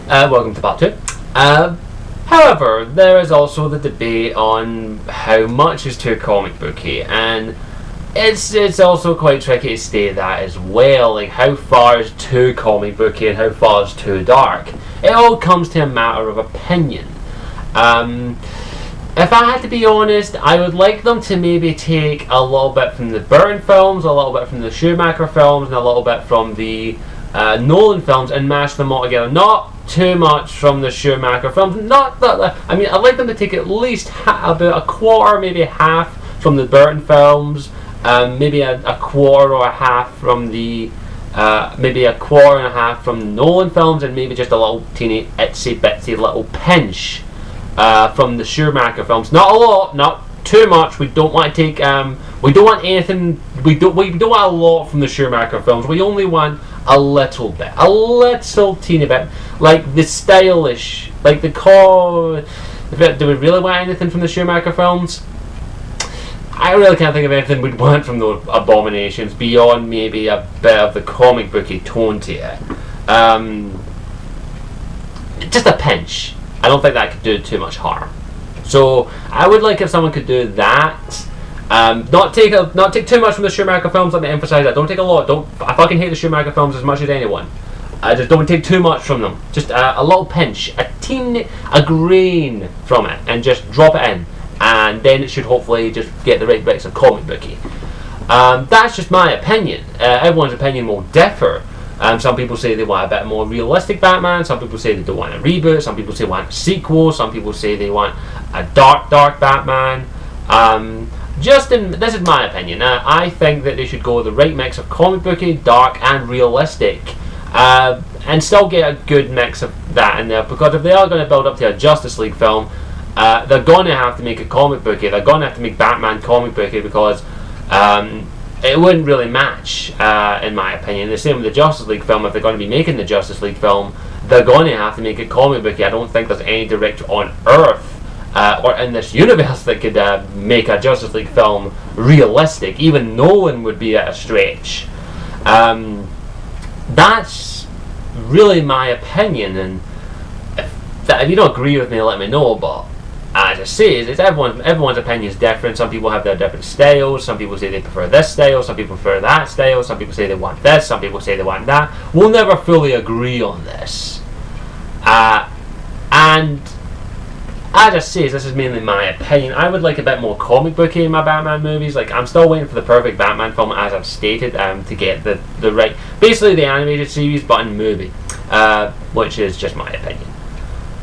Welcome to part 2. However, there is also the debate on how much is too comic booky, and it's also quite tricky to state that as well. Like, how far is too comic booky and how far is too dark? It all comes to a matter of opinion. If I had to be honest, I would like them to maybe take a little bit from the Burton films, a little bit from the Schumacher films, and a little bit from the Nolan films and mash them all together. Not too much from the Schumacher films. Not that. I mean, I'd like them to take at least about a quarter, maybe half from the Burton films, maybe a quarter or a half from the, maybe a quarter and a half from the Nolan films, and maybe just a little teeny itsy bitsy little pinch from the Schumacher films. Not a lot, not too much. We don't want to take. We don't want anything. We don't want a lot from the Schumacher films. We only want a little bit, a little teeny bit, like the stylish, like the core. Do we really want anything from the Schumacher films? I really can't think of anything we'd want from those abominations beyond maybe a bit of the comic booky tone to it. Just a pinch. I don't think that could do too much harm. So I would like if someone could do that. Not take too much from the Schumacher films. Let me emphasize that. Don't take a lot. I fucking hate the Schumacher films as much as anyone. Just don't take too much from them. Just a little pinch, a grain from it, and just drop it in, and then it should hopefully just get the right bits of comic booky. That's just my opinion. Everyone's opinion will differ. Some people say they want a bit more realistic Batman. Some people say they don't want a reboot. Some people say they want a sequel. Some people say they want a dark Batman. This is my opinion. I think that they should go with the right mix of comic booky, dark, and realistic, and still get a good mix of that in there. Because if they are going to build up to a Justice League film, they're going to have to make it comic booky. They're going to have to make Batman comic booky because it wouldn't really match, in my opinion. The same with the Justice League film. If they're going to be making the Justice League film, they're going to have to make it comic booky. I don't think there's any director on Earth or in this universe that could make a Justice League film realistic. Even Nolan would be at a stretch. That's really my opinion, and if you don't agree with me, let me know. But as I say, it's everyone's opinion is different. Some people have their different styles. Some people say they prefer this style. Some people prefer that style. Some people say they want this. Some people say they want that. We'll never fully agree on this. And as I say, this is mainly my opinion. I would like a bit more comic booky in my Batman movies. Like, I'm still waiting for the perfect Batman film, as I've stated, to get the right, basically the animated series, but in movie, which is just my opinion.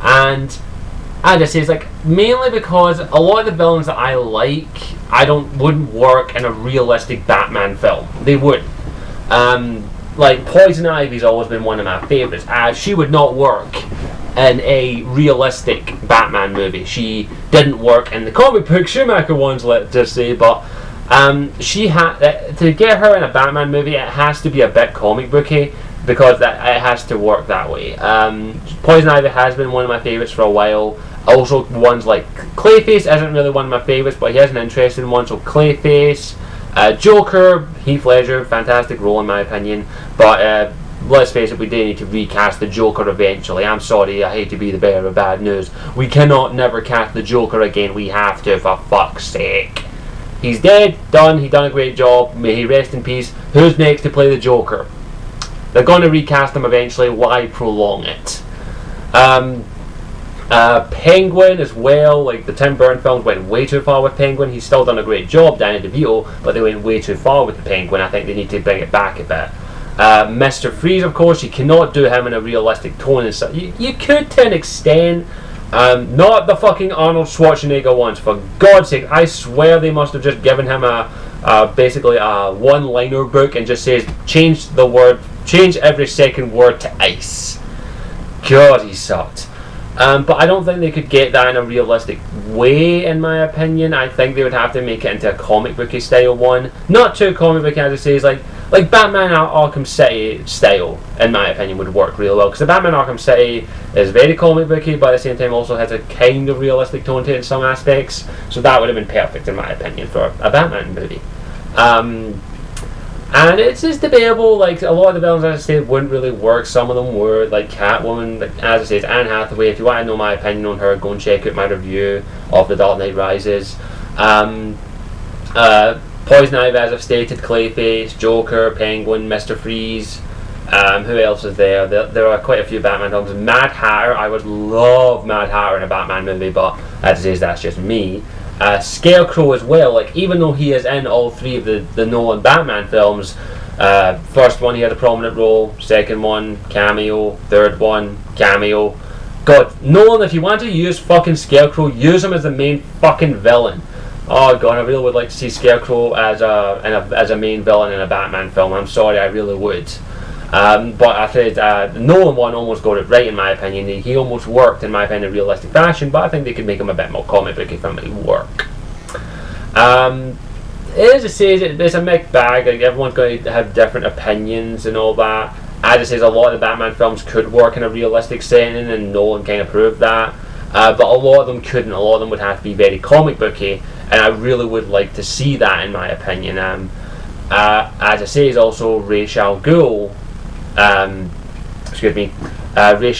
And as I say, it's like mainly because a lot of the villains that I like, wouldn't work in a realistic Batman film. They wouldn't. Like Poison Ivy's always been one of my favorites. She would not work in a realistic Batman movie. She didn't work in the comic book Schumacher ones, let's just say, but she had to get her in a Batman movie. It has to be a bit comic booky because it has to work that way. Poison Ivy has been one of my favorites for a while. Also, ones like Clayface isn't really one of my favorites, but he has an interesting one. So Clayface, Joker, Heath Ledger, fantastic role in my opinion, but let's face it, we do need to recast the Joker eventually. I'm sorry, I hate to be the bearer of bad news. We cannot never cast the Joker again. We have to, for fuck's sake. He's dead, done, he done a great job, may he rest in peace. Who's next to play the Joker? They're going to recast him eventually, why prolong it? Penguin as well, like the Tim Burton films went way too far with Penguin. He's still done a great job, Danny DeVito, but they went way too far with the Penguin. I think they need to bring it back a bit. Mr. Freeze, of course, you cannot do him in a realistic tone and stuff. You could to an extent, not the fucking Arnold Schwarzenegger ones, for God's sake. I swear they must have just given him basically a one-liner book and just says change every second word to ice. God, he sucked. But I don't think they could get that in a realistic way, in my opinion. I think they would have to make it into a comic booky style one. Not too comic booky, as I say, is like Batman Arkham City style, in my opinion, would work really well. Because the Batman Arkham City is very comic booky, but at the same time also has a kind of realistic tone to it in some aspects. So that would have been perfect, in my opinion, for a Batman movie. And it's debatable. Like a lot of the villains, as I said, wouldn't really work. Some of them were, like Catwoman, like, as I said, Anne Hathaway. If you want to know my opinion on her, go and check out my review of The Dark Knight Rises. Poison Ivy, as I've stated, Clayface, Joker, Penguin, Mr. Freeze. Who else is there? There are quite a few Batman films. Mad Hatter. I would love Mad Hatter in a Batman movie, but as I say, that's just me. Scarecrow as well. Like, even though he is in all three of the Nolan Batman films, first one he had a prominent role, second one cameo, third one cameo. God, Nolan, if you want to use fucking Scarecrow, use him as the main fucking villain. Oh god, I really would like to see Scarecrow as a main villain in a Batman film. I'm sorry, I really would. But I said the Nolan one almost got it right in my opinion. He almost worked in my opinion in a realistic fashion, but I think they could make him a bit more comic book if it would work. As I say, it's a mixed bag. Like, everyone's going to have different opinions and all that. As I say, a lot of the Batman films could work in a realistic setting, and Nolan kind of proved that. But a lot of them couldn't. A lot of them would have to be very comic booky, and I really would like to see that in my opinion. As I say, is also Ra's al Ghul. Ra's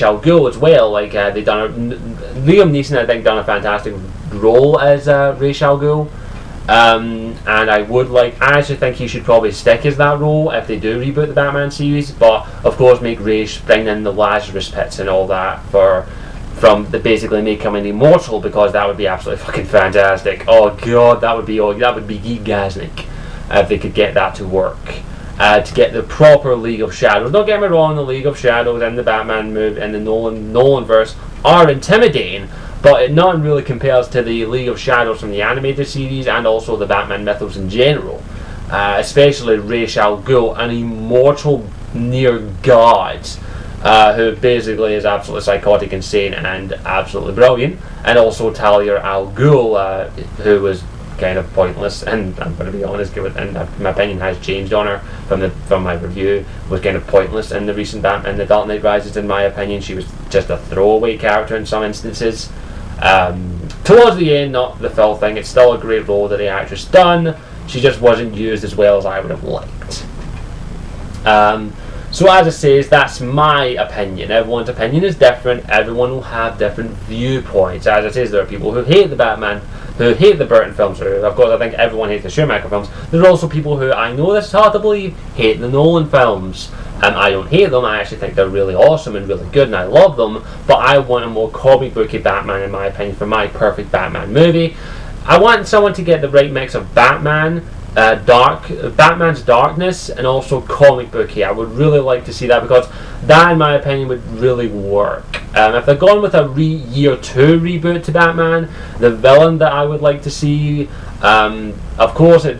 al Ghul as well. Like they done Liam Neeson, I think, done a fantastic role as Ra's al Ghul. And I actually think he should probably stick as that role if they do reboot the Batman series. But of course, make Ra's, bring in the Lazarus pits and all that basically make him an immortal, because that would be absolutely fucking fantastic. Oh god, that would be geekgasmic if they could get that to work. To get the proper League of Shadows. Don't get me wrong, the League of Shadows and the Batman movie and the Nolan verse are intimidating, but none really compares to the League of Shadows from the animated series and also the Batman mythos in general. Especially Ra's al Ghul, an immortal near god, who basically is absolutely psychotic, insane, and absolutely brilliant. And also Talia al Ghul, who was kind of pointless, and I'm going to be honest, and my opinion has changed on her from my review, was kind of pointless in the recent Batman, The Dark Knight Rises. In my opinion, she was just a throwaway character in some instances. Towards the end, not the full thing. It's still a great role that the actress done. She just wasn't used as well as I would have liked. So as I say, that's my opinion. Everyone's opinion is different. Everyone will have different viewpoints. As I say, there are people who hate the Batman, who hate the Burton films. Of course, I think everyone hates the Schumacher films. There are also people who, I know this is hard to believe, hate the Nolan films. I don't hate them. I actually think they're really awesome and really good, and I love them. But I want a more comic booky Batman, in my opinion, for my perfect Batman movie. I want someone to get the right mix of Batman's darkness and also comic booky. I would really like to see that, because that, in my opinion, would really work. If they're going with a year 2 reboot to Batman, the villain that I would like to see, of course, the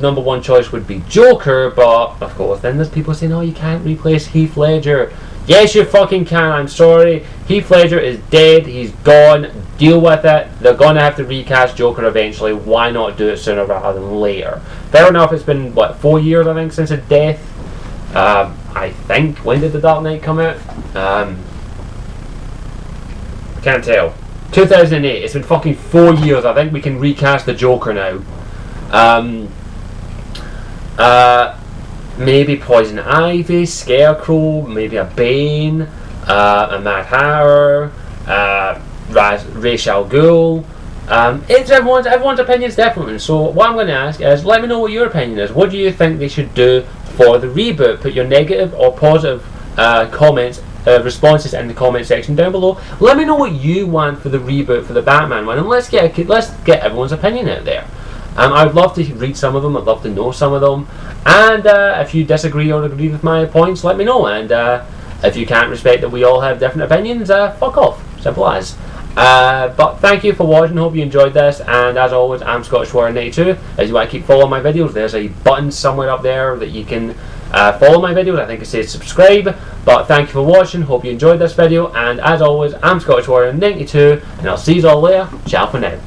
number one choice would be Joker, but of course, then there's people saying, "Oh, you can't replace Heath Ledger." Yes, you fucking can. I'm sorry. Heath Ledger is dead. He's gone. Deal with it. They're going to have to recast Joker eventually. Why not do it sooner rather than later? Fair enough, it's been, 4 years, I think, since his death. I think. When did The Dark Knight come out? I can't tell. 2008. It's been fucking 4 years. I think we can recast the Joker now. Maybe Poison Ivy, Scarecrow, maybe a Bane, a Mad Hatter, Ra's al Ghul. It's everyone's opinion is different. So what I'm going to ask is, let me know what your opinion is. What do you think they should do for the reboot? Put your negative or positive comments, responses in the comment section down below. Let me know what you want for the reboot for the Batman one, and let's get everyone's opinion out there. I would love to read some of them. I'd love to know some of them. And if you disagree or agree with my points, let me know. And if you can't respect that we all have different opinions, fuck off. Simple as. But thank you for watching. Hope you enjoyed this. And as always, I'm Scottish Warrior 92. As you want to keep following my videos, there's a button somewhere up there that you can follow my videos. I think it says subscribe. But thank you for watching. Hope you enjoyed this video. And as always, I'm Scottish Warrior 92. And I'll see you all later. Ciao for now.